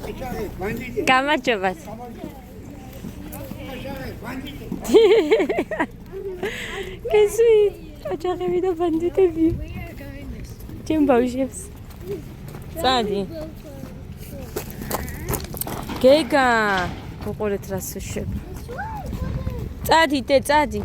გამარჯობათ. Კესვით, ოჯახები და ბანდიტები. ჩემ ბავშვებს. წადი. გეგა, უყურეთ რას უშვებ. წადი, დე, წადი.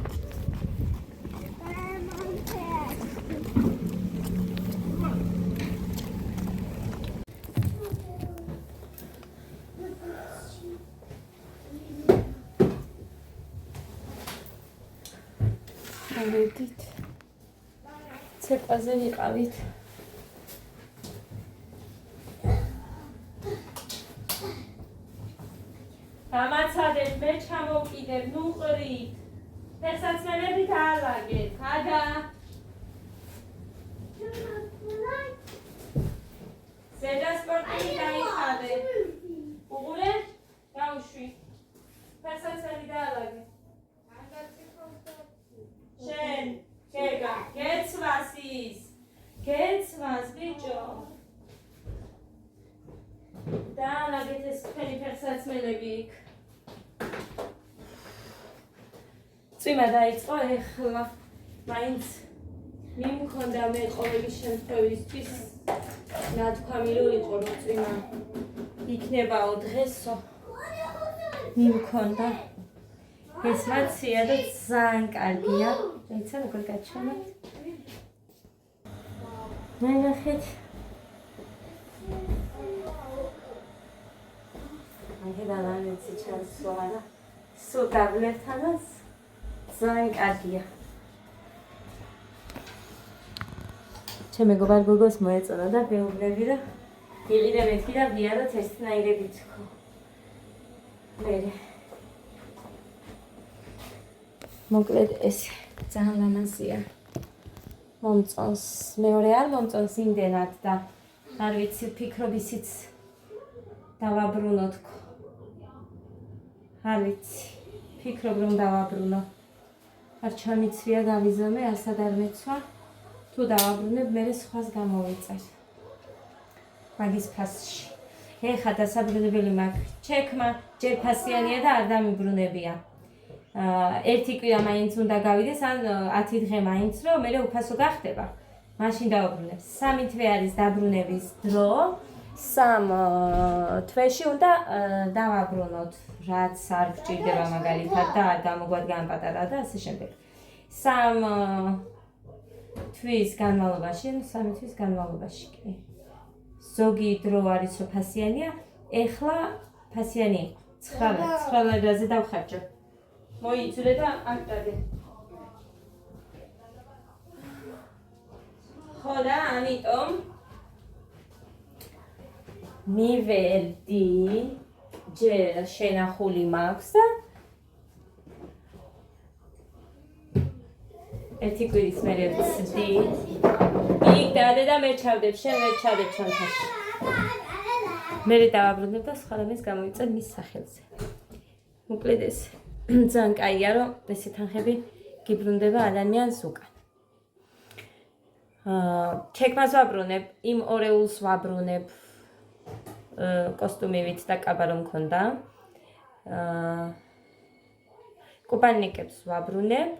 ავედით. ცეკვაზე ვიყავით. გამაცადეთ, მე ჩამოვკიდებ, ნუ ყრით. ფეხსაცმელები დაალაგეთ. ხადა. ზედა სპორტი დაიხადეთ. უყურე? დაუშვი. ფეხსაცმელი დაალაგეთ. შენ, გეგა, გეცვას ის. გეცვას, ბიჭო. დაალაგეთ ეს თქვენი ფეხსაცმელები იქ. წვიმა დაიწყო ეხლა. მაინც მიმქონდა მე ყოველი შემთხვევისთვის ნათქვამი რომ იყო რომ წვიმა იქნებაო დღესო. მიმქონდა. ეს მაცია და ძალიან კარგია. ეცა როგორ გაჩვენოთ. ნახეთ. აიდანანიცი ჩასვლა. სულ დაბლებთანაც ძალიან კარგია. ჩემ მეგობარ გოგოს მოეწონა და მეუბნები რომ იყიდე მეთქი და ვიაროთ ერთნაირებით ხო. მერე მოკლედ ეს ძალიან ლამაზია. მომწონს. მეორე არ მომწონს იმდენად და არ ვიცი ვფიქრობ ისიც დავაბრუნოთ. არ ვიცი. ვფიქრობ რომ დავაბრუნო. არ ჩამიცვია გავიზომე, ასად არ მეცვა. თუ დავაბრუნებ, მერე სხვას გამოვიწერ. მაგის ფასში. ეხა დასაბრუნებელი მაქვს. ჩექმა ჯერ ფასიანია და არ დამიბრუნებია. ერთი კვირა მაინც უნდა გავიდეს, ან 10 დღე მაინც, რომ მერე უფასო გახდება. მაშინ დავაბრუნებ. 3 თვე არის დაბრუნების დრო. 3 თვეში უნდა დავაბრუნოთ, რაც არ გჭირდება მაგალითად და არ გამოგვადგან პატარა და ასე შემდეგ. 3 თვის განმავლობაში, 3 თვის განმავლობაში კი. ზოგი დრო არის რომ ფასიანია, ეხლა ფასიანი 9 ლადაზე დავხარჯო. მოიწრე და აკტადე. ხო და ამიტომ მივერდი ჯერ შენახული მაქვს და ერთი კვირის მერე ვცდი. იქ დადე და მე ჩავდებ, შენ ვერ ჩავდებ ჩანთაში. მერე დავაბრუნებ და სხვა რამეს გამოვიწერ მის სახელზე. მოკლედ ეს ძალიან კაია რომ ესე თანხები გიბრუნდება ადამიანს უკან. ჩექმას ვაბრუნებ, იმ ორეულს ვაბრუნებ კოსტუმივით და კაბა რომ მქონდა. კუპანიკებს ვაბრუნებ.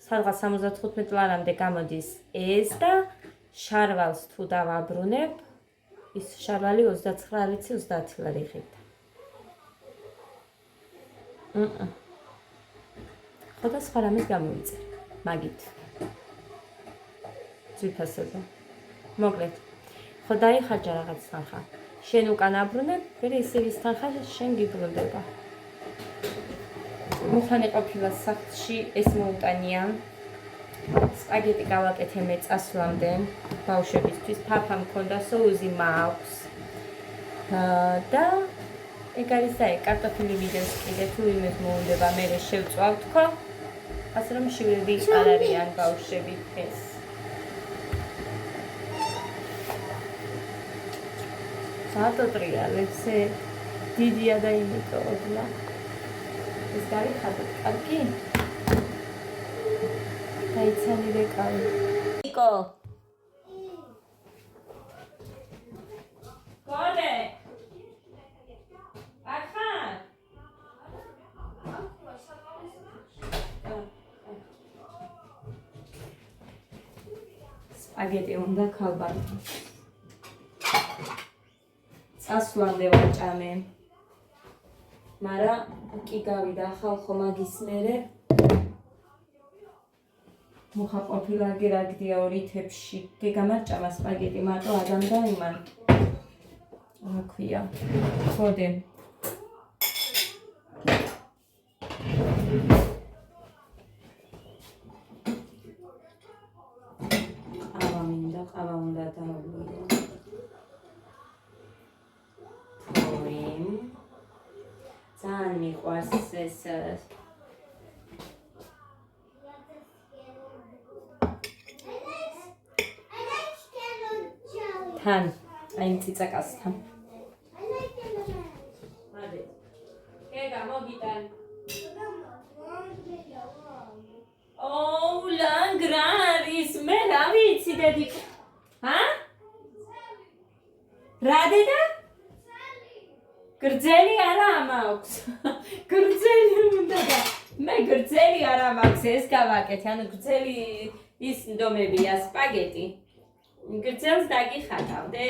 სადღაც 75 ლარამდე გამოდის ეს და შარვალს თუ დავაბრუნებ, ის შარვალი 29 ლარი იღებდა. ხო და სხვა რამის გამოვიწერ, მაგით. ძვირფასობა. მოკლედ, ხო დაიხარჯა რაღაც თანხა. შენ უკან აბრუნებ, მერე ისე ის თანხა შენ გიბრუნდება. მუხანი ყოფილა სახლში, ეს მოუტანია. სპაგეტი გავაკეთე მე წასვლამდე, ბავშვებისთვის, ფაფა მქონდა, სოუზი მაქვს. და ეგ არის და ეგ კარტოფილი ვიდევს კიდე თუ იმეს მოუნდება, მერე შევწვავ თქო. ასე რომ შივრები არ არიან ბავშვები ეს. სატოტრიალებს დიდია და იმიტომ ოდლა. ეს გარიხადოთ, კარგი? დაიცანი რეკავი. იკო. გოდე. სპაგეტი უნდა ქალბატონო. წასვლამდე ვაჭამე. მაგრამ კი გავიდა ხალხო მაგის მერე. მუხა ყოფილა გერაგდია 2 თებში. გეგამარჭამა სპაგეტი მარტო ადამ და იმან. რა ქვია? ხოდე. ყავა უნდა დავუვლო. ძალიან მიყვარს ეს თან, აი ციცაკასთან. მადე. გეგა მოგიტან. ოუ ლანგრარის მე რა ვიცი დედი. ჰა? რა დედა? გრძელი არა მაქვს. გრძელი უნდა და მე გრძელი არა მაქვს ეს გავაკეთე. ანუ გრძელი ის ნდომებია სპაგეტი. გრძელს დაგიხატავდე?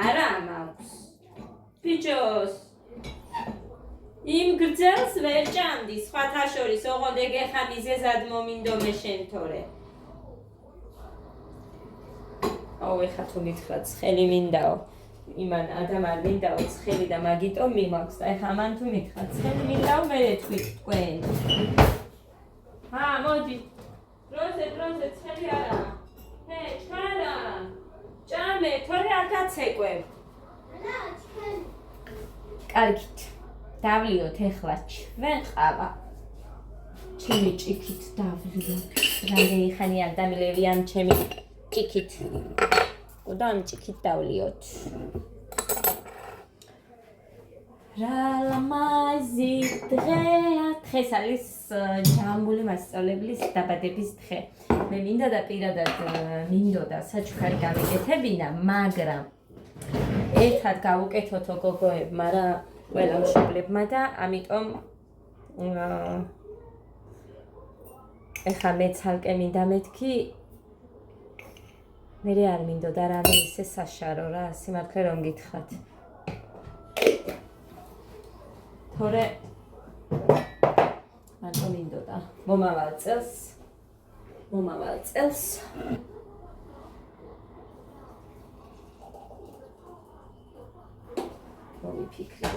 არა მაქვს. ბიჭოს. იმ გრძელს ვერ ჭამდი, სხვათა შორის ოღონდ ეგ ეხა მიზეზად მომინდომე შენ თორე. აუ ეხა თუ მითხრა ცხელი მინდაო. იმან ადამ არ მინდაო ცხელი და მაგიტო მიმაქვს და ეხა მან თუ მითხრა ცხელი მინდაო მე თქვით თქვენ. ჰა მოდი. დროზე ცხელი არა. ჰე ჩქარა. ჭამე თორე არ გაცეკვებ. არა ჩქარი. კარგით. დავლიოთ ეხლა ჩვენ ყავა. ჩემი ჭიქით დავლიოთ. რამდენი ხანი არ დამილევიან ჩემი ჭიქით. და ამ ჭიქით დავლიოთ. რა ლამაზი დღეა. დღეს არის ჯამბული მასწავლებლის დაბადების დღე. მე მინდა და პირადად მინდოდა საჩუქარი გავიკეთებინა, მაგრამ ერთად გავუკეთოთო გოგოებმა რა ყველა მშობლებმა და ამიტომ ეხა მე ცალკე მინდა მეთქი მე არ მინდოდა რამე ისე საშარო რა სიმართლე რომ გითხრათ თორე მარტო მინდოდა მომავალ წელს მოვიფიქრე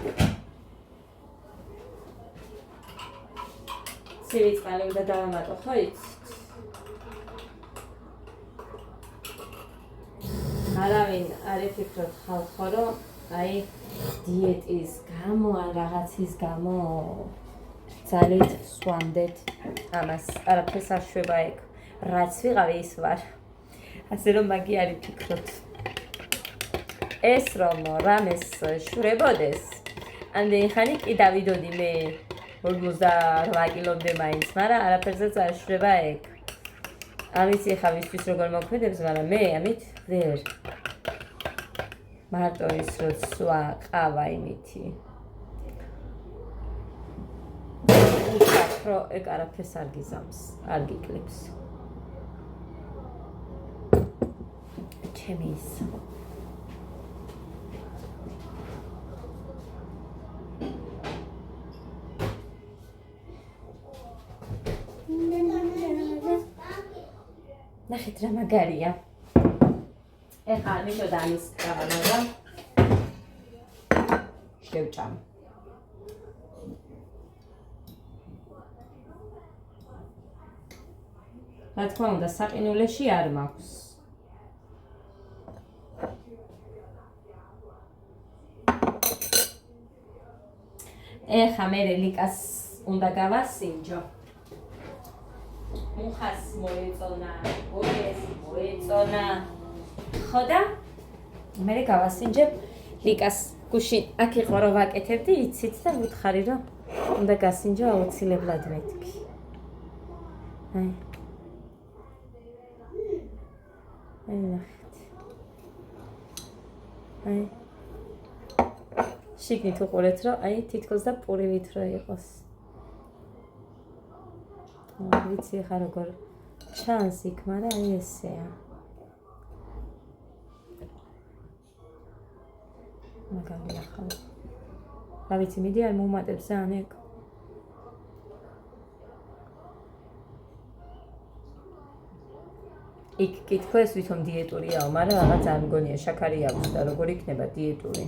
სივიწყალე უნდა დავამატო ხო იცით არავინ არ იფიქროთ ხალხო რომ აი დიეტის გამო ან რაღაცის გამო ძალით სვამდეთ ამას არაფერს არ შვება ეგ რაც ვიყავი ის ვარ ასე რომ მაგი არ იფიქროთ ეს რომ რამეს შვრებოდეს ამდენი ხანი კი დავიდოდი მე 58 კილომდე მაინც მაგრამ არაფერზეც არ შვება ეგ ამის ეხა ვისთვის როგორ მოქმედებს მაგრამ მე ამით ვერ მარტო ის რომ სვა ყავა იმითი უფრო ეგ არაფერს არ გიზამს არ გიკლებს ჩემი ის ნახეთ რა მაგარია ეხლა მითოდა ამის ყავა მაგრამ შევჭამ რა თქმა უნდა საყინულეში არ მაქვს ეხლა მე ლიკას უნდა გავასინჯო მუხას მოეწონა ხოდა მე გავასინჯებ ლიკას გუშინ აქ იყო რომ ვაკეთებდი იცით და ვუთხარი რომ უნდა გასინჯო აუცილებლად მეთქი აი ნახეთ აი შიგნით უყურეთ რომ აი თითქოს და პურივით რო იყოს ვიცი ხა როგორ ჩანს იქ მაგრამ აი ესეა მაგალითად ახლა. რა ვიცი, მიდი არ მომატებს ზანეკ. იქ კითხვეს ვითომ დიეტურიაო, მაგრამ რაღაც არ მგონია შაქარი აქვს და როგორ იქნება დიეტური.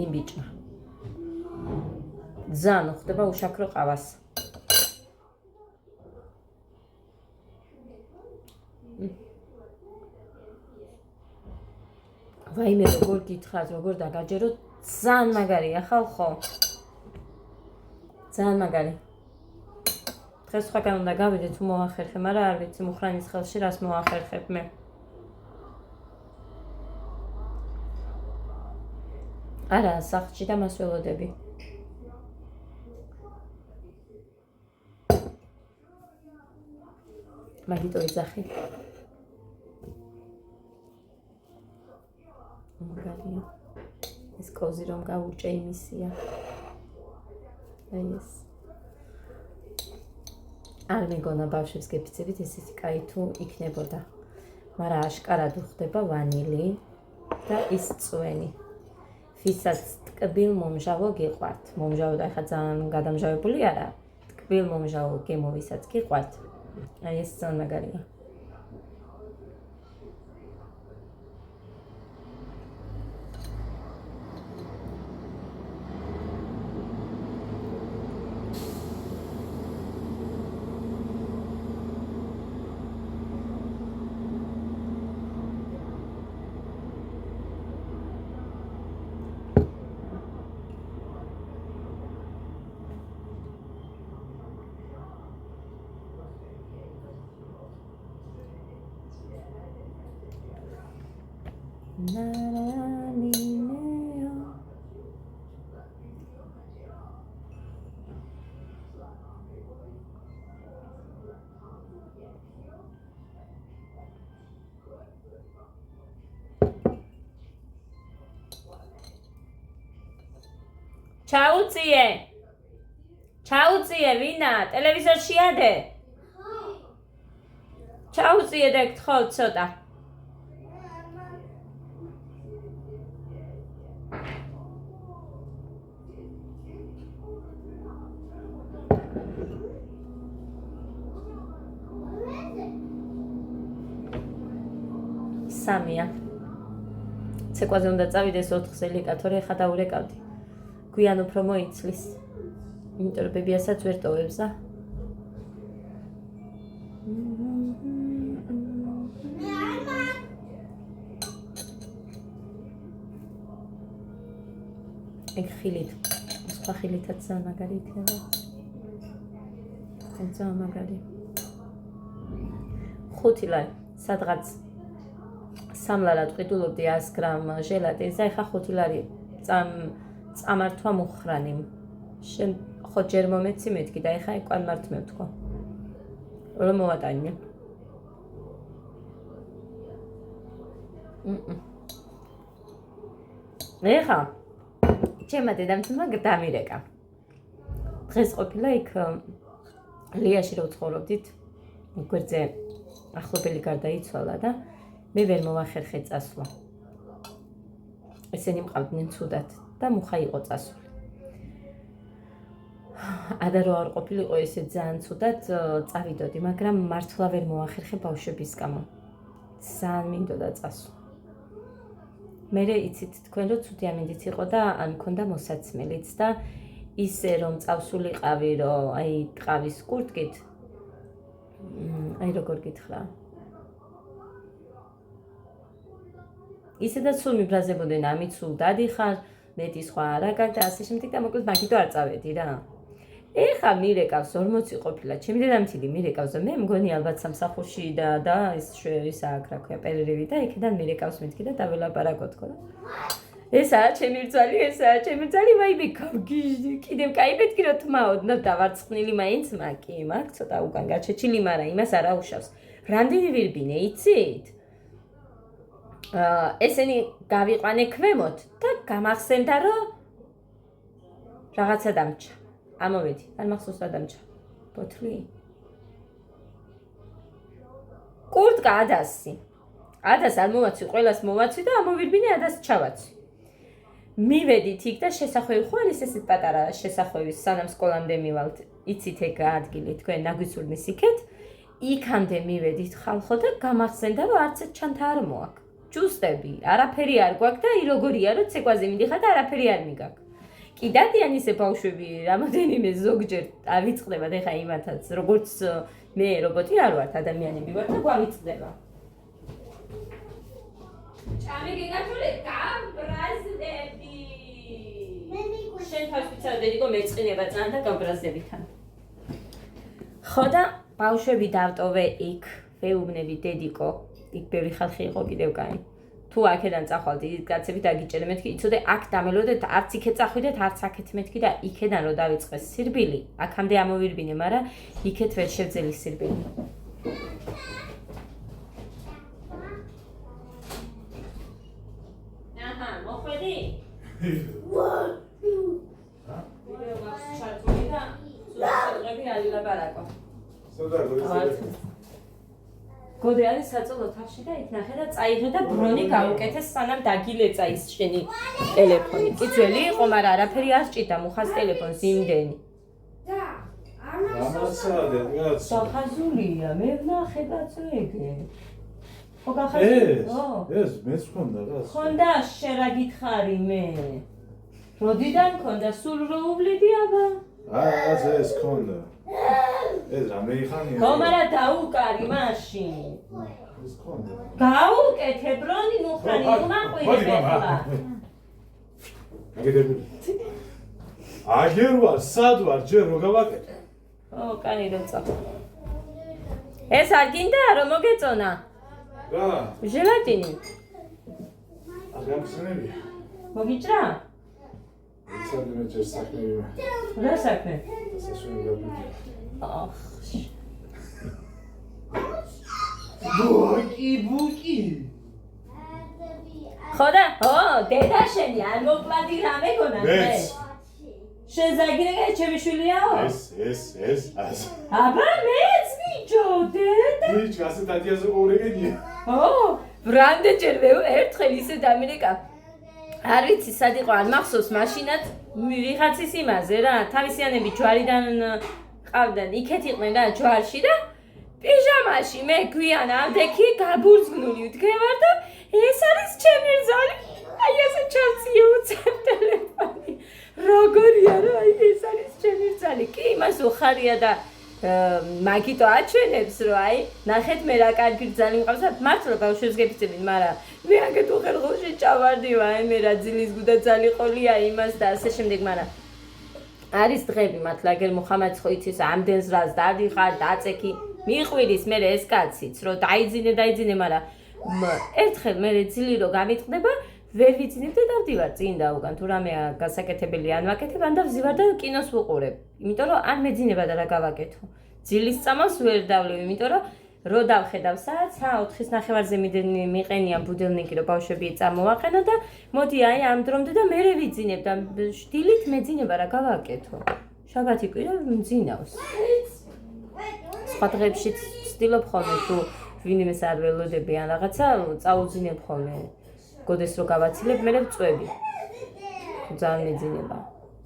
იმ ბიჭმა. ძალიან ხდება უშაქრო ყავას. ვაიმე როგორ გითხრათ, როგორ დაგაჯეროთ, ძალიან მაგარია ხალხო. ძალიან მაგარი. დღეს სხვაგან უნდა გავიდე თუ მოახერხე, მაგრამ არ ვიცი მუხრანის ხელში რას მოახერხებ მე. არა, სახლში და მას ველოდები. მაგიტო იძახი. მაგარია. ეს კოზი რომ გავურჭე იმისია. აი ეს. არ მეგონა ბავშვებს გეფიცებით ესეთი კაი თუ იქნებოდა. მაგრამ აშკარად უხდება ვანილი და ის წვენი. ვისაც ტკბილ მომჟავო გიყვართ. მომჟავო და ეხლა ძალიან გადამჟავებული არა. ტკბილ მომჟავო გემო ვისაც გიყვართ. აი ეს ძალიან მაგარია. ჩაუწიე ვინა ტელევიზორში ადე ჩაუწიე და გთხოვ ცოტა სამია ცეკვაზე უნდა წავიდეს 4 ლიკატორი ხა დაურეკავდი გვიან უფრო მოიცლის იმიტომ რომ ბებიასაც ვერ ტოვებს და ეგ ხილით სხვა ხილითაც ძალიან მაგარი იქნება ძალიან მაგარი 5 ლარი სადღაც 3 ლარად ყიდულობდი 100 გრამ ჟელატინს და ეხა 5 ლარი წამართვა მუხრანი შენ ხო ჯერ მომეცი მეთქი და ეხა ეკوان მართ მე ვთქვა რომ მოვატანე ეხა ჩემმა დედამთმა დამირეკა დღეს ყოფილა იქ ლიაში რო ცხოვრობდით გვერდზე ახლობელი გარდაიცვალა და მე ვერ მოვახერხე წასვლა ესენი მყავდნენ ცუდად და მუხა იყო წასული ადა რო არ ყოფილიყო ესე ძალიან ცუდად წავიდოდი მაგრამ მართლა ვერ მოახერხე ბავშვების გამო ძალიან მინდოდა წასვლა მე იცით თქვენ რომ ცუდი ამინდიც იყო და არ მქონდა მოსაცმელიც და ისე რომ წავსულიყავი რომ აი ტყავის კურტკით აი როგორ გითხრა ისედაც სულ მიბრაზებოდნენ ამით სულ დადიხარ მეტი სხვა არა გაქვს და ასე შემდეგ და მოკლედ მაგითო არ წავედი რა ეხა მირეკავს 40 ყოფილა ჩემი დედამთილი მირეკავს და მე მგონი ალბათ სამსახურში და ის აქ რა ქვია პერირი და იქიდან მირეკავს მეთქი და დაველაპარაკო თქო და ესაა ჩემი ბრძალი ვაიმე გავგიჟდი კიდევ კაი მეთქი რომ თმაოდნა დავარცხნილი მაინც მაკი მაგ ცოტა უკან გაჩეჩილი მაგრამ იმას არ აუშავს რამდენი ვირბინე იცით ესენი გავიყვანე ქვემოთ და გამახსენდა რომ რაღაცა დამჭა ამოვედი არ მახსოვს რა დამჭა ბოთლი კურტკა ადასი ადას არ მოვაცვი, ყველას მოვაცვი და ამოვირბინე ადას ჩავაცვი. მივედით იქ და შესახვევი ხო არის ესეთ პატარა შესახვევი სანამ სკოლამდე მივალთ. იცით ეგ ადგილი თქვენ ნაგვიცურნის იქეთ. იქამდე მივედით ხალხო და გამახსენდა რომ არც ჩანთა არ მოაქვს. ჯუსტები, არაფერი არ გვაქვს და როგორია რომ ცეკვაზე მიდიხარ და არაფერი არ მიგაქვს. კი დადიან ისე ბავშვები რამოდენიმე ზოგჯერ ავიწყდებათ ეხა იმათაც როგორც მე რობოტი არ ვართ ადამიანები ვარ და გვავიწყდება. ჭამე გიგათულე გაბრაზდები. შენ თავს ვიცავდები რომ მეწყინება ძალიან და გაბრაზდებითან. ხო და ბავშვები დავტოვე იქ, ვეუბნები დედიკო, იქ ბევრი ხალხი იყო კიდევ კაი. თუ აქედან წახვალთ ის კაცები დაგიჭერე მეთქი, იცოდე აქ დამელოდეთ, არც იქეთ წახვიდეთ, არც აქეთ მეთქი და იქედან რო დავიწყეს სირბილი, აქამდე ამოვირბინე, მაგრამ იქეთ ვერ შევძელი სირბილი. აჰა, მოხვედი? ვიდეო მაქვს ჩართული და სულწრები ალილაბარაკო. გოდე არის საწოლო თაღში და იქ ნახე და წაიღე და ბრონი გაუკეთეს სანამ დაგილეწა ის შენი ტელეფონი. კი ძველი იყო, მაგრამ არაფერი არ სჭირდა მუხას ტელეფონს იმდენი. სახაზულია, მე ვნახე დაწვეგე. ხო გახაზულია? ეს მეც მქონდა რა. ხონდა შენ რა გითხარი მე? როდიდან მქონდა? სულ რო უვლიდი აბა? ეს მქონდა. ეს რამე ხანია? ხო, მაგრამ დაუკარი მაშინ. ეს მქონდა. გაუკეთე ბრონი მუხრანი უმაყვირე ახლა. აგედებული. აგერ ვარ, სად ვარ, ჯერ რო გავაკეთე. ო, კანი რო წახო. ეს არ გინდა რომ მოგეწონა? რა? ჟელატინი. აღამხსენებია. მოგიჭრა? იცოდი მე ჯერ საქმე. რა საქმე? სასვენი გაბიდი. აჰ. ბუკი. ხოდა? ო, დედა შენი არ მოკლადი რამე გონა მე. შეზაგირე ჩემი შვილიაო? ეს. აბა მეც ბიჭო, დედა. ბიჭო, ასე დადიაზე გორეგენია. ო, ბრანდე ჯერ ერთხელ ისე დამირეკა. არ ვიცი სად იყო, არ მახსოვს მაშინაც ვიღაცის იმაზე რა, თავისიანები ჯვარიდან ყავდნენ, იქეთ იყვნენ რა ჯვარში და პიჟამაში მე გვიან ამდექი გაბურძგნული ვდგევარ და ეს არის ჩემი რძალი. აი ესე ჩავწიე უცებ ტელეფონი. როგორია რა, აი ეს არის ჩემი რძალი. კი, იმას უხარია და მაგიტო აჩვენებს რომ აი ნახეთ მე რა კარგი რძალი მყავს და მართლა ბავშვებს გეფიცებინ, მაგრამ მე აგეთ უხერხულში ჩავარდივა, აი მე რა ძილის გუდა ძალი ყოლია იმას და ასე შემდეგ, მაგრამ არის დღები მართლა აგერ მუხამაძე ხო იცის ამდენს რას დადიხარ, დაწექი, მიყვირის მე ეს კაციც რომ დაიძინე, მაგრამ ერთხელ მე ძილი რო გამიწყდება ვერ ვიცინებ და დავდივარ წინ და უკან თუ რამეა გასაკეთებელი ან ვაკეთებ ან და ვზივარ და კინოს ვუყურებ. იმიტომ რომ არ მეძინება და რა გავაკეთო. ძილის წამალს ვერ დავლევ, იმიტომ რომ რო დავხედავ საათს 4:30-ზე მიყენია ბუდელნიკი რომ ბავშვები წამოვაყენო და მოდი აი ამ დრომდე და მე ვიძინებ და შtilით მეძინება რა გავაკეთო. შაბათი კვირა მძინავს. სხვა დღეებში ვცდილობ ხოლმე თუ ვინმეს არ ველოდები ან რაღაცა წაუძინებ ხოლმე. გოდეს რო გავაცილებ, მე ვწვევი. ძალიან მეძინება.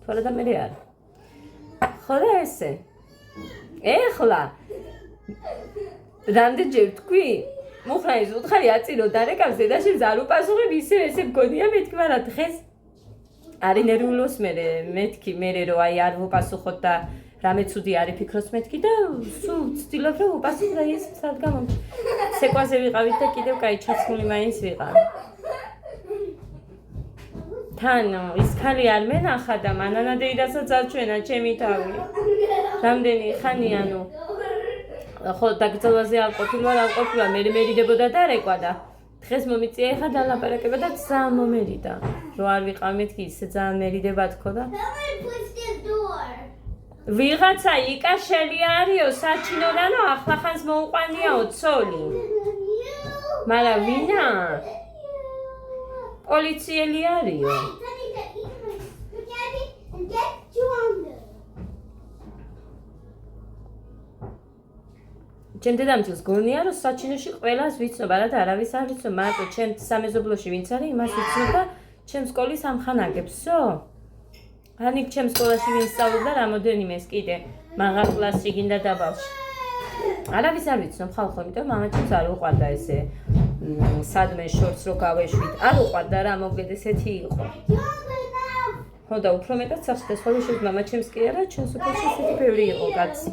თორე და მე არ. ხო და ესე. ეხლა რამდენჯერ თქვი? მუხრანის უთხარი აწირო დარეკავს დედაშენ არ უპასუხებ ისე ესე მგონია მეთქი, მაგრამ დღეს არი ნერვიულობს მეთქი მე რო აი არ ვუპასუხოთ და რამე ცუდი არის ფიქრობს მეთქი და სულ ვცდილობ რომ უპასუხო და ის სად გამომდის. ცეკვაზე ვიყავით და კიდევ კაი ჩაცმული მაინც ვიყავ. თან ის ხალი არ მენახა და მანანადეიდასაც აჩვენა ჩემი თავი. რამდენი ხანი ანუ ხო დაგრძელვაზე არ ყოფილა, მე მერიდებოდა და რეკვა და დღეს მომიწია ეხა დალაპარაკება და ძალიან მომერიდა. რო არ ვიყავ მეთქი ისე ძალიან მერიდება თქო და ვიღაცა იკაშელი არისო საჩინოდანო ახლახანს მოუყვანიაო ცოლი. მაგრამ ვინა? პოლიციელი არისო. ჩემ დედამიწის გონია რომ საჩინოში ყველას ვიცნობ, არადა არავის არ ვიცნობ, მარტო ჩემ სამეზობლოში ვინც არის, იმას ვიცნობ და ჩემ სკოლის ამხანაგებს, всё. ანიქ ჩემ სკოლაში ვინ სწავლობდა რამოდენიმეს კიდე მაღალ კლასში გინდა დაბალში. არავის არ ვიცნობ ხალხო, იმიტომ მამაჩემს არ უყვარდა ესე სადმე შორს რო გავეშვით. არ უყვარდა რა, მოკლედ ესეთი იყო. ხო და უფრო მეტად სახსდა სკოლაში მამაჩემს კი არა, ჩვენს სოფელში ესეთი ბევრი იყო კაცი.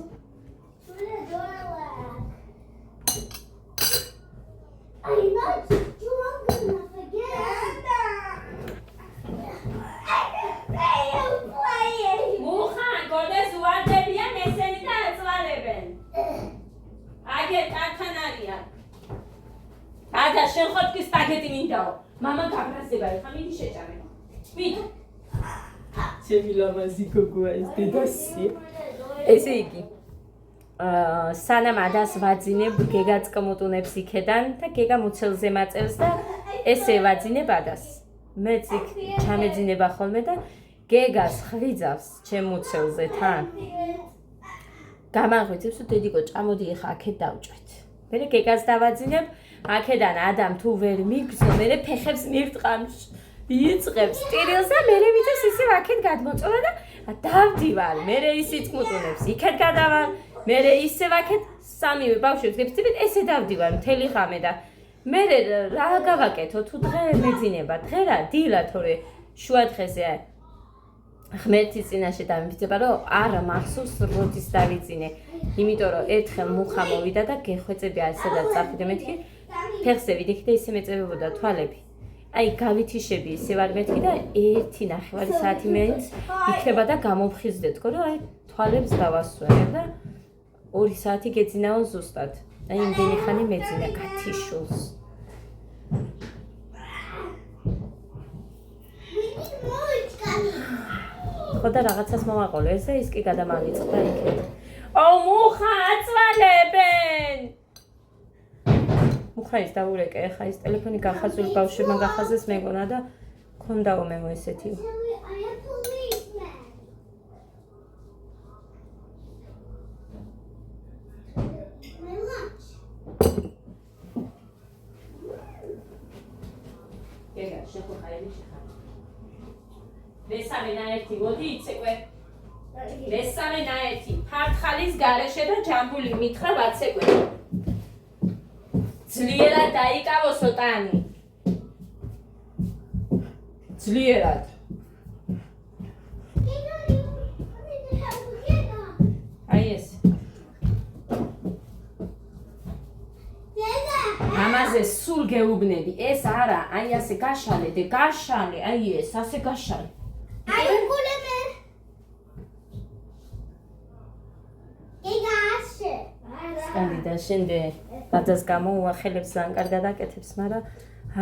I'm not strong enough again. მუხან, გოდეს უარდებიან ესენი და აწვალებენ. აგე ტართან არიან. ადა შენ ხოთქი სპაგეტი მინდაო. მამა გაბრაზდება, ხა მიდი შეჭამე. მიდი. ჩემი ლამაზი გოგოა ეს დედასი. ესე იგი სანამ ადას ვაძინებ, გეგაც კმუტუნებს იქედან და გეგა მუცელზე მაწევს და ესე ვაძინებ ადას. მეც იქ ჩამეძინება ხოლმე და გეგას ხვიძავს ჩემ მუცელზე თან. გამაღვიძებს რომ დედიკო წამოდი ახლა აქეთ დავჭვეთ. მერე გეგას დავაძინებ, აქედან ადამ თუ ვერ მიგზო, მერე ფეხებს მირტყამს. იწყებს ტირილს და მერე ვიცეს ისე აქეთ გადმოწოლა და დავდივარ. მერე ისიც კმუტუნებს იქეთ გადავალ. მერე ისე ვაკეთ სამივე ბავშვებს გეფიცებით ესე დავდივარ მთელი ხამე და მერე რა გავაკეთო თუ დღე მეძინება დღე რა დილა თორე შუა დღეზე ღმერთის წინაშე დამიფიცება რომ არა მახსოვს როდის დავიძინე იმიტომ რომ ერთხელ მუხა მოვიდა და გეხვეწები ასედაც წაფიდე მეთქი ფეხზე ვიდექი და ისე მეწევებოდა თვალები აი გავითიშები ისე ვარ მეთქი და 1.5 საათი მეც იქნება და გამოვხიზდე თქო რომ აი თვალებს დავასვენე და 2 საათი გეძინაო ზუსტად. აი იმდენი ხანი მეძინა გათიშულს. ხო და რაღაცას მოვაყოლე, ესე ის კი გადამავიწყდა იქეთ. ო მუხა აწვალებენ! მუხა ის დაურეკე, ხა ის ტელეფონი გახაზული ბავშვებმა გახაზეს მეგონა და ქონდაო მე ესეთი. მესამე ნაერთი, მოდი იცეკვე. მესამე ნაერთი, ფართხალის გარეშე და ჯამბული მითხრა ვაცეკვე. ძლიერად დაიკავოსო ტანი. ძლიერად. აი ეს. ამაზე სულ გეუბნები. ეს არა, აი ასე გაშალე და გაშალე, აი ეს ასე გაშალე. I გულები. იგასე. სკანდიდა შენდე ბადას გამოუახელებს ძალიან კარგად აკეთებს, მაგრამ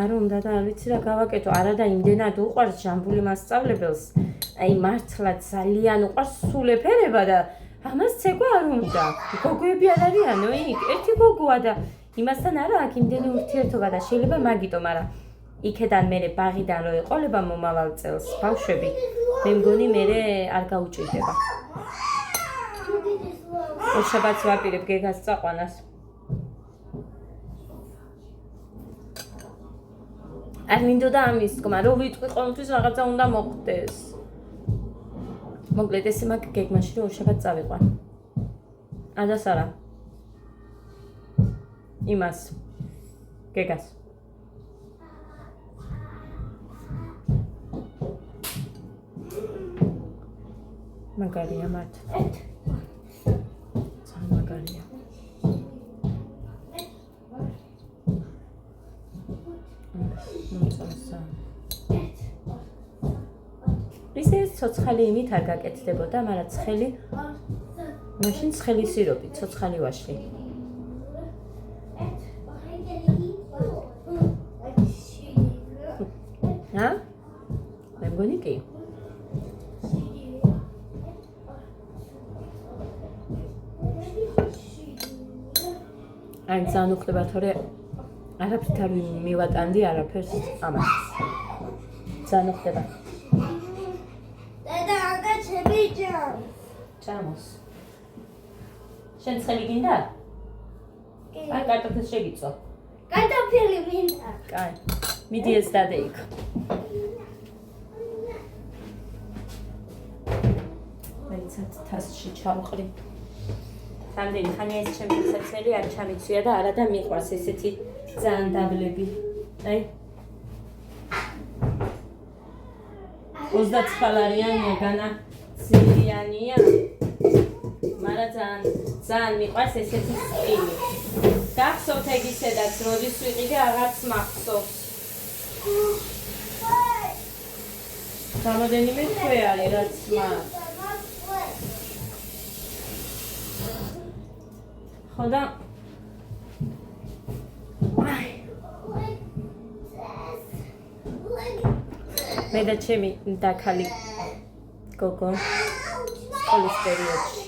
არ უნდა და არ ვიცი რა გავაკეთო. არა და იმდენად უყვარს ჯამბული მასწავლებელს. აი მართლა ძალიან უყვარს სულ ეფერება და ამას ცეკვა არ უნდა. გოგოები არ არიანო იქ, ერთი გოგოა და იმასთან არა აქ იმდენი ურთიერთობა და შეიძლება მაგიტო, მაგრამ იქედან მერე ბაღიდან რო ეყოლება მომავალ წელს ბავშვები, მე მგონი მერე არ გაუჭირდება. შაბათს ვაპირებ გეგას წაყვანას. არ მინდოდა ამის თქმა, რომ ვიტყვი ყოველთვის რაღაცა უნდა მოხდეს. მოკლედ ესე მაგ გეგმაში რომ შაბათს წავიყვან. ადას არა. იმას. გეგას. მაგარია მართლა. მაგარია. ისე ცოცხალი იმით არ გაკეთდებოდა, მაგრამ ცხელი მაშინ ცხელი სიროპი, ცოცხალი ვაშლი. ჰა? მე მგონი კი. აი ძალიან უხდება თორე არაფრით არ მივატანდი არაფერს ამას. ძალიან უხდება. დედა აგაჩები ჯამ. ჭამოს. შენ ცხელი გინდა? ან კარტოფილს შეგიწო. კარტოფილი მინდა. კაი. მიდი ეს დადე იქ. მეცად თასში ჩავყრი. რამდენი ხანია ეს ჩემი საცელი არ ჩამიცვია და არა და მიყვარს ესეთი ძალიან დაბლები. აი 29 ლარიანია განა ძილიანია. მაგრამ ძალიან მიყვარს ესეთი სტილი. გახსოვთ ეგ ისედაც როდის ვიყიდე აღარც მახსოვს. გამოდენიმე თვე არის რაც მაქვს. ხოდა მე და ჩემი დაქალი გოგო სკოლის პერიოდში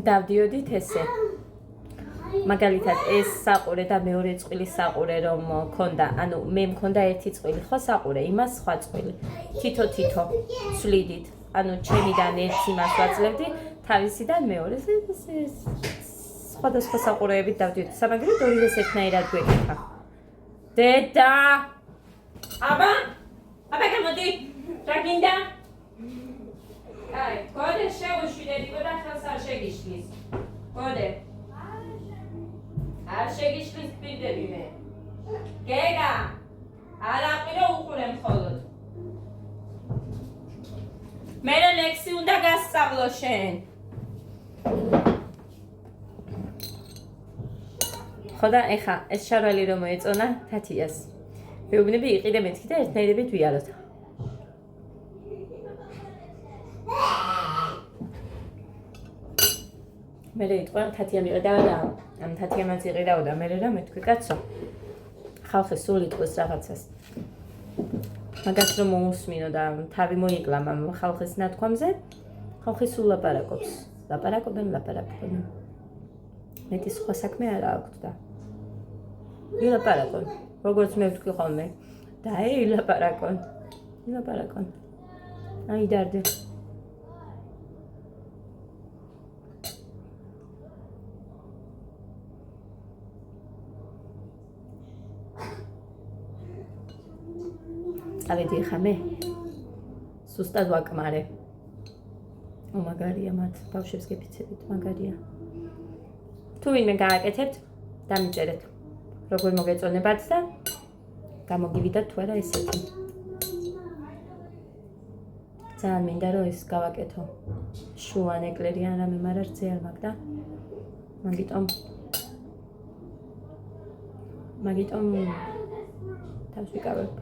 დავდიოდით ესე მაგალითად ეს საყურე და მეორე წყვილი საყურე რომ მქონდა ანუ მე მქონდა ერთი წყვილი ხო საყურე იმას სხვა წყვილი თითო ცვლიდით ანუ ჩემიდან ერთი მას ვაძლევდი თავისიდან მეორეს სხვადასხვა საყურეებით დავდიოდი სამაგერად ორივეს ერთნაირად გვეკითხა დედა აბა გამოდი რა გინდა აი გოდე შევუშვიდები და ხელს არ შეგიშლის გოდე არ შეგიშლის პირდები მე გეგა არ აყირო უყურე მხოლოდ მე ლექსი უნდა გასწავლო შენ ხოდა ეხა ეს შარველი რომ მოეწონა თათიას მეუბნები იყიდე მეთქი და ერთნაირებით ვიაროთ მე რეიტყვა თათია მიყიდაო და ამ თათია მას იყიდაო და მე რა მეთქვი კაცო ხალხი სულ იტყვის რაღაცას მაგას რომ მოусმინო და თავი მოიკლა ამ ხალხის ნათქვამზე ხალხი სულ ლაპარაკობენ მეტი სხვა საქმე არა აქვთ და ილაპარაკონ როგორც მე ვთქვი ხოლმე და ილაპარაკონ აი დარდე ავედი ხა მე სუსტად ვაკმარე მაგარია მათ ბავშვებს გეფიცებით მაგარია თუ ვინმე გააკეთებთ დამიწერეთ როგორ მოგეწონებათ და გამოგივიდათ თუ არა ესეთი ძალიან მინდა რომ ეს გავაკეთო შუან ეკლერი ან რამე მაგრამ რძე არ მაქვს და მაგიტომ თავს ვიკავებ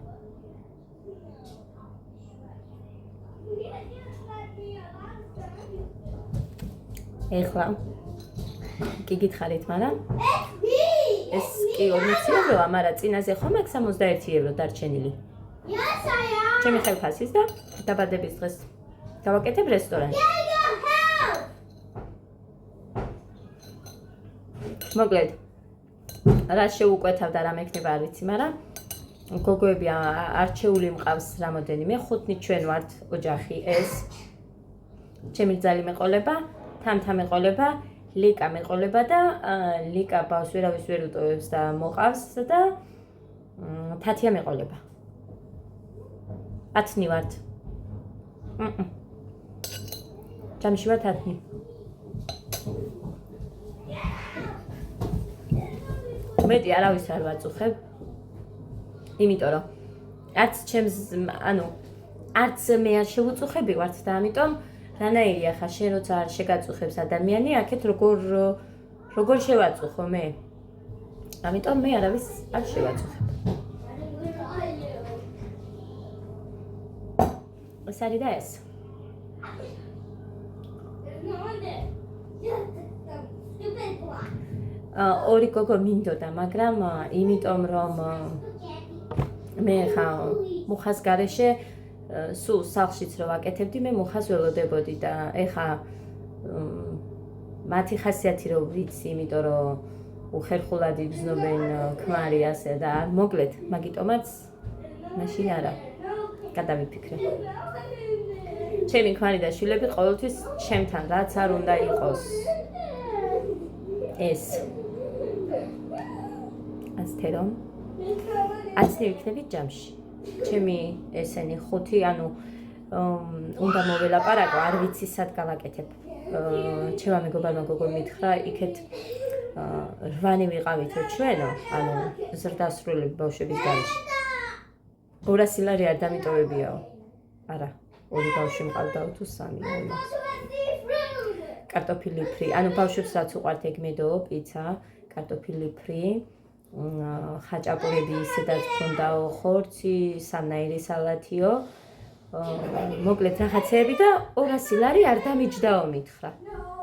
ეხლა კი გითხარით მაგრამ ეს კი 40 ევროა, მაგრამ წინაზე ხომ აქ 61 ევრო დარჩენილი. ჩემი ხელფასის და დაბადების დღეს გავაკეთებ რესტორანში. მოკლედ, რა შეუკვეთავ და რა მექნება არ ვიცი, მაგრამ გოგოები არჩეული მყავს რამოდენიმე, 5 ჩვენ ვართ ოჯახი ეს. ჩემი ძალი მეყოლება, თამთა მეყოლება, ლიკა მეყოლება და ლიკა ბავს ვერავის ვერ უტოვებს და მოყავს და თათია მეყოლება. 10 ვართ. ჯამში ვართ 10. მეტი არავის არ ვაწუხებ. იმიტომ რომ არც ჩემს არც მე არ შევუწუხები ვართ და ამიტომ რანაირია ხა შენ როცა არ შეგაწუხებს ადამიანი აქეთ როგორ შევაწუხო მე ამიტომ მე არავის არ შევაწუხებ ეს არის და ეს ორი გოგო მინდოდა მაგრამ იმიტომ რომ მე ხა მუხას გარეშე სულ სახლშიც რო ვაკეთებდი მე მუხას ველოდებოდი და ეხა მათი ხასიათი რო ვიცი იმიტომ რომ უხერხულად იგზნობენ ქმარი ასე და მოკლედ მაგიტომაც მაშინ არა გადავიფიქრე ჩემი ქმარი და შვილები ყოველთვის ჩემთან რაც არ უნდა იყოს ეს აცთე რომ აცნი ვიქნებით ჯამში. ჩემი ესენი 5 ანუ უნდა მოველაპარაკო, არ ვიცი სად გავაკეთებ. ჩემმა მეგობარმა გოგო მითხრა, იქეთ 8 ვიყავით ჩვენო, ანუ ზრდასრულები ბავშვების გარეშე. 200 ლარი არ დამიტოვებიაო. არა, 2 ბავშვი მყავდაო თუ 3 იმას. კარტოფილი ფრი, ანუ ბავშვებს რაც უყვართ ეგ მედო, პიცა, კარტოფილი ფრი, ხაჭაპურები ისედაც ქონდაო, ხორცი, სამნაირი სალათიო. მოკლედ რაღაცეები და 200 ლარი არ დამიჯდაო მითხრა.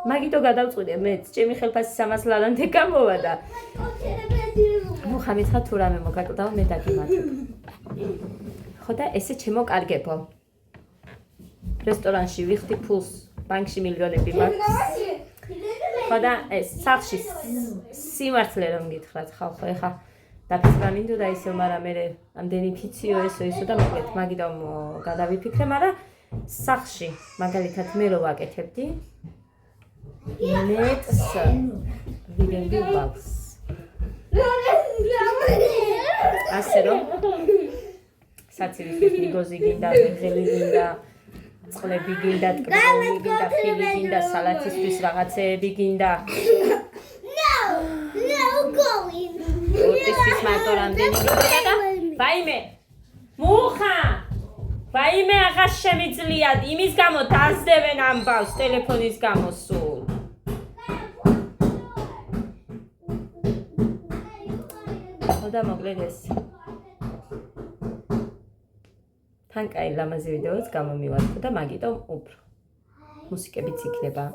მაგიტო გადავწყვიტე მეც, ჩემი ხელფასი 300 ლარამდე გამოვა და მუხა მითხრა თუ რამე მოგაკლდაო მე დაგიმატებ. ხო და ესე ჩემო კარგებო. რესტორანში ვიხდი ფულს, ბანკში მილიონები მაქვს. ხო და ეს სახლში სიმართლე რომ გითხრათ ხალხო, ეხა დაფიქრა მინდოდა ისევ, მაგრამ მე ამდენი ფიციო ესო და მოკლედ მაგიტო გადავიფიქრე, მაგრამ სახლში მაგალითად მე რო ვაკეთებდი მეტს ვიგებდი ბავშვს. ასე რომ საცილის მიგოზი გინდა, მიღელი გინდა, წყლები გინდა, ტკბილი გინდა, ხილი გინდა, სალათისთვის რაღაცეები გინდა. ოტისთვის მარტო რამდენი გინდა და ვაიმე მუხა ვაიმე აღარ შემიძლიათ იმის გამო დასდევენ ამ ბავშვს ტელეფონის გამო სულ. და მოკლედ ეს თან კაი ლამაზი ვიდეოც გამომივარქო და მაგიტომ უფრო მუსიკებიც იქნება.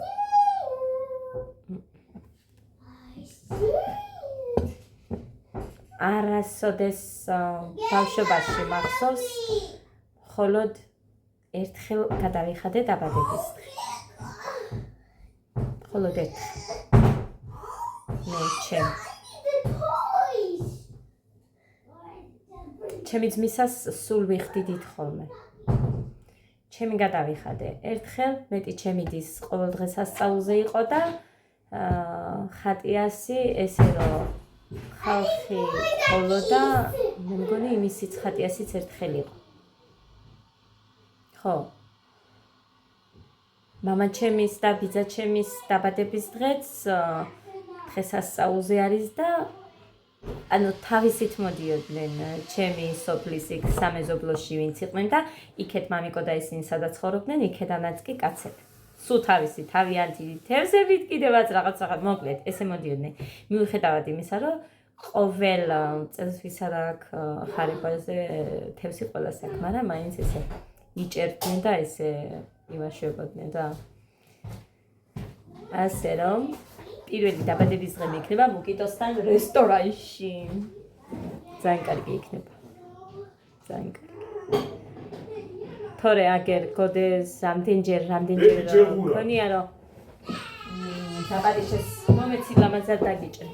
არასოდეს ბავშვობაში მახსოვს, მხოლოდ ერთხელ გადავიხადე დაბადების დღე. მხოლოდ ერთხელ. მე ჩემი ძმისას სულ ვიხდიდით ხოლმე. ჩემი გადავიხადე ერთხელ, მეტი ჩემი დის ყოველდღე სასწაულზე იყო და ხატიასი ესე რომ ხალხი ხოლო და მე მგონი იმისიც ხატიასიც ერთხელ იყო. ხო. მამა ჩემის და ბიძა ჩემის დაბადების დღეც დღესასწაულზე არის და ანუ თავისით მოდიოდნენ ჩემი სოფლის იქ სამეზობლოში ვინც იყვნენ და იქეთ მამიკო და ისინი სადაც ცხოვრობდნენ, იქედანაც კი კაცები. სულ თავისი თავიანთი თევზებით კიდევაც რაღაც მოკლედ ესე მოდიოდნენ. მიუხედავად იმისა, რომ ყოველ წელს ვისა რა აქ ხარებაზე თევზი ყველას აქვს, მაგრამ მაინც ესე იჭერდნენ და ესე იმაშვებოდნენ და ასე რომ პირველი დაბადების დღე მექნება მუკიტოსთან რესტორანში. ძალიან კარგი იქნება. ძალიან კარგი. თორე აგერ გოდეს რამდენჯერ მქონია რომ დაბადიშეს მომეცი ლამაზად დაგიჭრე.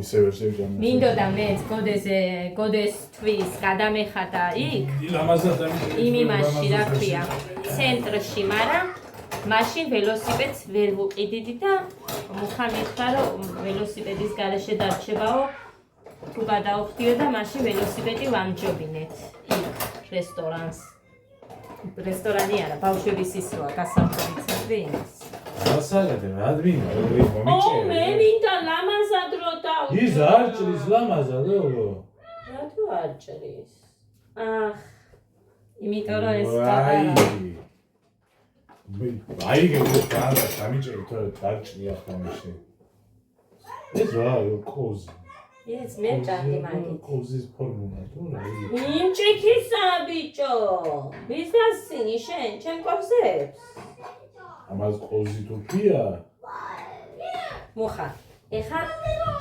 ისე ვერ შევჭამ. მინდოდა მეც გოდეს თვის გადამეხადა იქ. ლამაზად დამიჭრე. იმ იმაში რა ქვია, ცენტრში, მაგრამ მაშინ ველოსიპედს ვერ ვუყიდიდი და მუხა მითხრა რომ ველოსიპედის გარეშე დარჩებაო, თუ გადავხდიო და მაშინ ველოსიპედი ვამჯობინეთ იქ რესტორანს. რესტორანი არა, ბავშვების ის როა, გასართობი ცენტრი იმის. გასაგებია, რადგან მომიჭერე. მე მინდა ლამაზად რო დავჭრე. ის არ ჭრის ლამაზადო. რატო არ ჭრის? იმიტომ რომ ეს პატარა. აი გეგმით დამიჭერე თორე დარჭრი ახლა მაშინ. ეს რა კოზი. ეს მე ჭამდი მაგით. კოზის ფორმულა თუ რა იგი. იმჭიქისა ბიჭო. ვის დასინი შენ, ჩემ კოვზებს? ამას კოზი თუ ფია? მუხა, ეხა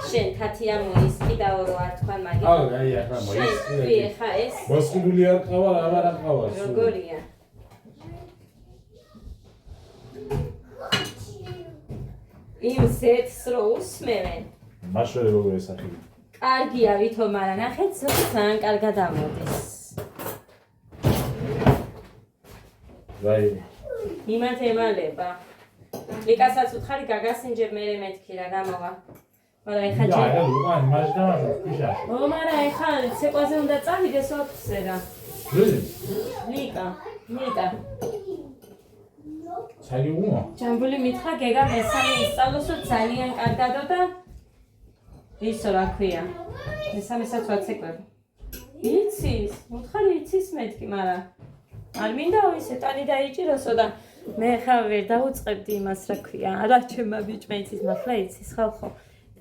შენ თათია მოისყიდაო რო არ თქვა მაგით. აი ახლა მოისყიდე. შენ ეხა ეს მოსყიდული არ ყავა, აღარ ყავა. როგორია? იმ ზეთს რო უსმევენ. მაშველი როგორ ესახი. კარგია ვითომ არა ნახეთ, ძალიან კარგად ამოდის. ვაი. იმათ ემალება. ლიკასაც უთხარი გაგასინჯებ მე მეთქი რა გამოვა. არა ეხა და ჯერ აი უკან იმაში დამაშვა ფიშაში. მარა ეხა ცეკვაზე უნდა წავიდეს ოთხზე რა. ლიკა. საგიგუმა? ჯამბული მითხრა გეგა მესამე ისწავლოსო ძალიან კარგადო და ისო რა ქვია. მესამესაც ვაცეკვებ. იცის, მოთხარი იცის მეთქი, მაგრამ არ მინდა ისე ტანი დაიჭიროსო და მე ხა ვერ დაუწყებდი იმას რა ქვია. არა ჩემმა ბიჭმა იცის, მართლა იცის ხალხო.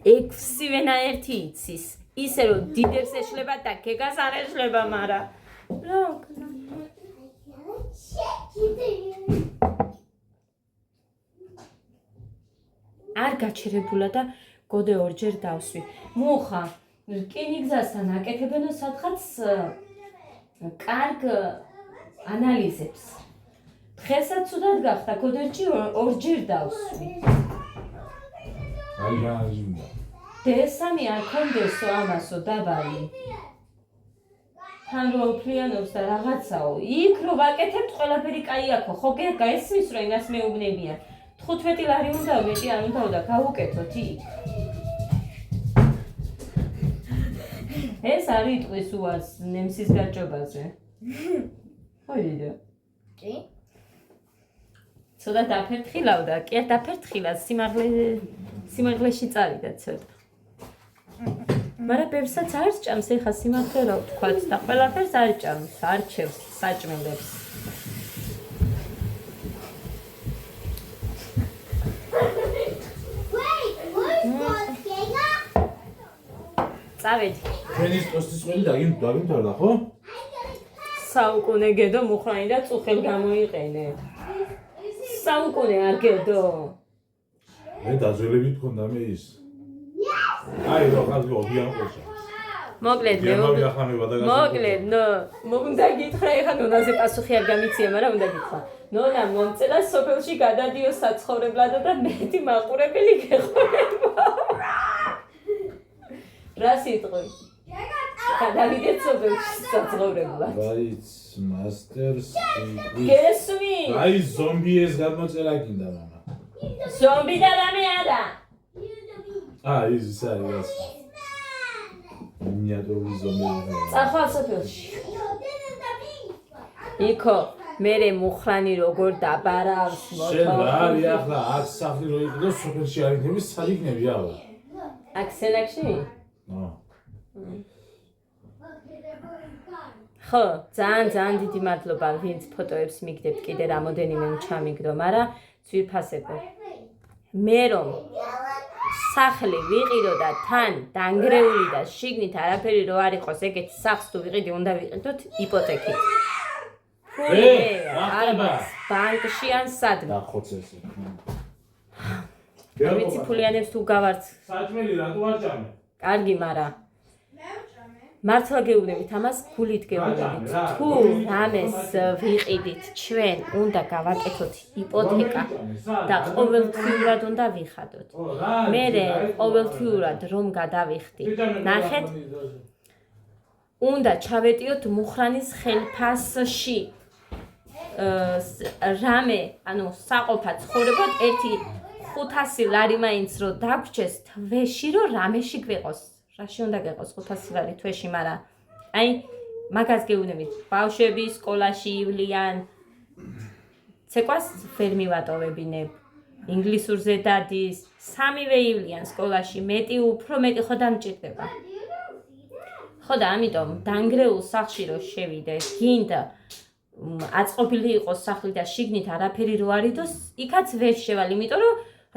6 ვენაერთი იცის. ისე რომ დიდებს ეშლება და გეგას არ ეშლება, მაგრამ რა ვქნა. არ გაჩერებულა და გოდე ორჯერ დავსვი. მუხა რკინიგზასთან აკეთებენო სადღაც კარგ ანალიზებს. დღესაც ცუდად გახდა, გოდერჭი ორჯერ დავსვი. აი განაჟინდა. D3 არ კონდესო ამასო დაბალი. თან რო უფლიანობს და რაღაცაო. იქ რო ვაკეთებთ ყველაფერი კაი აქო. ხო გაესმის რომ ინას მეუბნებიან. 15 ლარი უნდა მეტი არ უნდა და გავუკეთოთ იქ. ეს არის იტყვის უას ნემსის გაჭობაზე. ხოიდა. კი? ცოტა დაფერთხილავდა, კი არ დაფერთხილა, სიმაღლეში წავიდა ცოტა. მაგრამ ბევრსაც არ ჭამს, ეხა სიმაღლე რა ვთქვათ და ყველაფერს არ ჭამს, არჩევს, საჭმელებს. წავედი. ჩვენის ტოსტის ყველი დაგიმთავრდა, ხო? საუკუნე გედო მუხრანი და წუხელ გამოიყენე. საუკუნე არ გედო. მე დაძველებით მქონდა მე ის. აი რო ხალხი ობიან ყოჩა. მოკლედ უნდა გითხრა ეხა ნონაზე პასუხი არ გამიცია, მაგრამ უნდა გითხრა. ნონა მომწერა სოფელში გადადიო საცხოვრებლად და მეტი მაყურებელი გეყოლება. რა სიტყვი? გადავიდეთ სოფელში საცხოვრებლად. რაიც მასტერს გესმი? აი ზომბიეს გადმოწერა გინდა მამა. ზომბი და რამე არა. ის არის მინიატურული ზომბი. წახვალ სოფელში. იქო მერე მუხრანი როგორ დაბარავს შენ რა არის ახლა აქ სახლი რო იყიდო სოფელში არ იქნები სად იქნები აბა? აქ სენაკში? ხო, ძალიან დიდი მადლობა, ვინც ფოტოებს მიგდებთ, კიდე რამოდენიმე ჩამიგდო, მაგრამ ძვირფასებო. მე რომ სახლი ვიყიდო და თან დანგრეული და შიგნით არაფერი რო არ იყოს, ეგეთ სახლს თუ ვიყიდი, უნდა ვიყიდოთ იპოთეკით. ბანკში ან სადმე. დახოცეს. ვიცი ფულიანებს თუ გავარც. საჭმელი რატო არ ჭამე? კარგი, მაგრამ მართლა გეუბნებით ამას გულით გეუბნებით. თუ რამეს ვიყიდით ჩვენ, უნდა გავაკეთოთ იპოთეკა და ყოველთვიურად უნდა ვიხადოთ. მერე ყოველთვიურად რომ გადავიხდი, ნახეთ, უნდა ჩავეტიოთ მუხრანის ხელფასში. რამე, ანუ საყოფა ცხოვრებოდ 500 ლარი მაინც რო დაგვრჩეს თვეში რო რამეში გვეყოს. რაში უნდა გეყოს 500 ლარი თვეში, მაგრამ აი მაგას გეუბნებით. ბავშვები სკოლაში ივლიან. ცეკვას ვერ მივატოვებინებ. ინგლისურზე დადის, 3-ვე ივლიან სკოლაში, უფრო მეტი ხო დამჭირდება. ხო და ამიტომ დანგრეულ სახლში რო შევიდე, გინდა აწყობილი იყოს სახლი და შიგნით არაფერი რო არიდოს, იქაც ვერ შევალ, იმიტომ რომ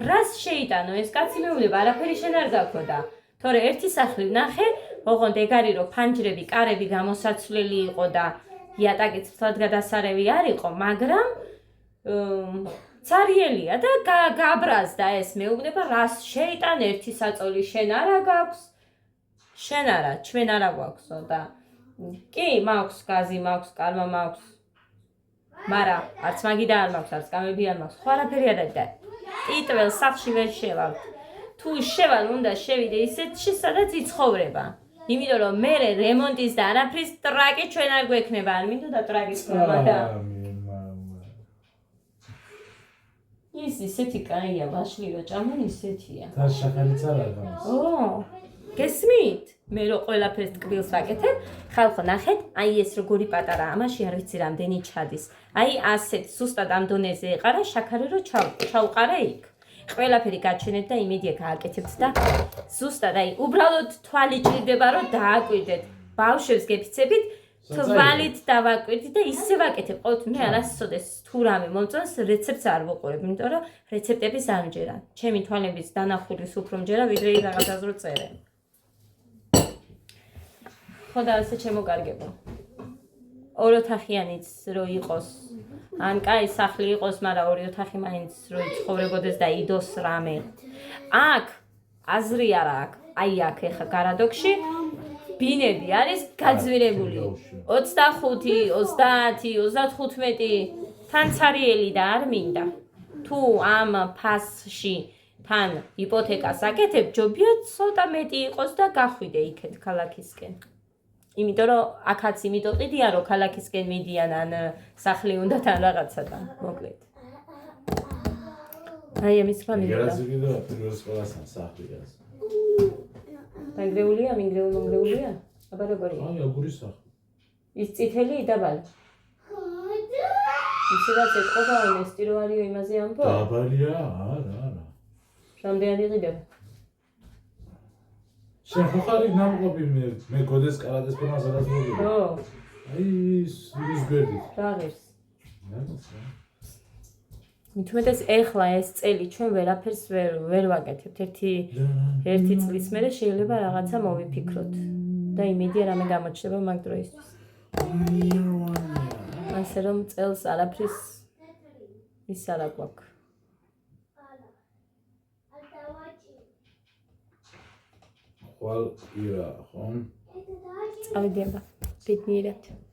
რას შეიტანო ეს კაცი მეუბნება, არაფერი შენ არ გაქონდა. თორე ერთი სახლი ვნახე, ოღონდ ეგ არის რომ ფანჯრები, კარები გამოსაცვლელი იყო და იატაკიც ფლად გადასარევი არ იყო, მაგრამ цариელია და გაბრაზდა ეს მეუბნება, რას შეიტან ერთი საწოლი შენ არა გაქვს? შენ არა, ჩვენ არა გვაქვსო და კი, მაქვს გაზი, მაქვს კალმა, მაქვს. მაგრამ არც მაგი და არ მაქვს, არც კამები არ მაქვს. ხო არაფერი არ არის და ტიტველ სახლში ვერ შევალ. თუ შევალ, უნდა შევიდე ისეთში, სადაც იცხოვრება. იმიტომ რომ მე რემონტის და არაფრის ტრაკი ჩვენ არ გვექნება, არ მინდოდა ტრაკის ხმა და ის ისეთი კაია, ვაშლიო ჭამა ისეთია. თან შაქარიც არ არის ამას. ო, გესმით? მე რო ყველაფერს ტკბილს ვაკეთებ, ხალხო ნახეთ, აი ეს როგორი პატარა, ამაში არ ვიცი რამდენი ჩადის. აი ასეთ სუსტად ამ დონეზე ეყარა, შაქარი რო ჩავყარა იქ. ყველაფერი გაჩვენეთ და იმედია გააკეთებთ და ზუსტად აი უბრალოდ თვალი ჭირდება რომ დააკვირდეთ. ბავშვებს გეფიცებით თვალით დავაკვირდით და ისე ვაკეთებ. ყოველთვის მე არასოდეს თუ რამე მომწონს რეცეპტს არ ვუყურებ, იმიტომ რომ რეცეპტების ამჯერა. ჩემი თვალების დანახულის უფრო მჯერა, ვიდრე რაღაცას რო წერე. ხო და ასე შემოგარგებო. ოროთახიანიც რო იყოს, ან კაი სახლი იყოს, მაგრამ ორი ოთახი მაინც რო იცხოვრებოდეს და იდოს რამე. აქ აზრი არა აქვს. აი აქ ეხა გარადოქში ბინები არის გაძვირებული 25, 30, 35 თან ცარიელი და არ მინდა. თუ ამ ფასში თან იპოთეკას აკეთებ, ჯობია ცოტა მეტი იყოს და გახვიდე იქეთ ქალაქისკენ. იმიტომ რომ აქაც იმიტომ ყიდია რომ ქალაქისკენ მიდიან ან სახლი უნდა თან რაღაცათან, მოკლედ. აი ამის რა მინდა. გერაზი კიდევ პირველ სკოლასთან სახლია. დაგრეულია, მომგრეულია? აბა როგორია? აი აგურის სახლი. ის წითელი დაბალი. ისე რაც ეთყობა ნესტი რო არისო იმაზე ამბო? დაბალია? არა. რამდენი ყიდება? შენ ხო ხარ იქ ნამყოფი მე გოდეს კარატეს ფორმას სადაც მოვიდა. ხო. აი ის გვერდით. რა ღირს? მithumetes ეხლა ეს წელი ჩვენ ვერაფერს ვერ ვაკეთებთ. ერთი წლის მერე შეიძლება რაღაცა მოვიფიქროთ და იმედია რამე გამოჩნდება მაგ დროისთვის. ასე რომ წელს არაფრის ის არა გვაქვს. ხვალ ირა ხომ? წავიდება ბედნიერად.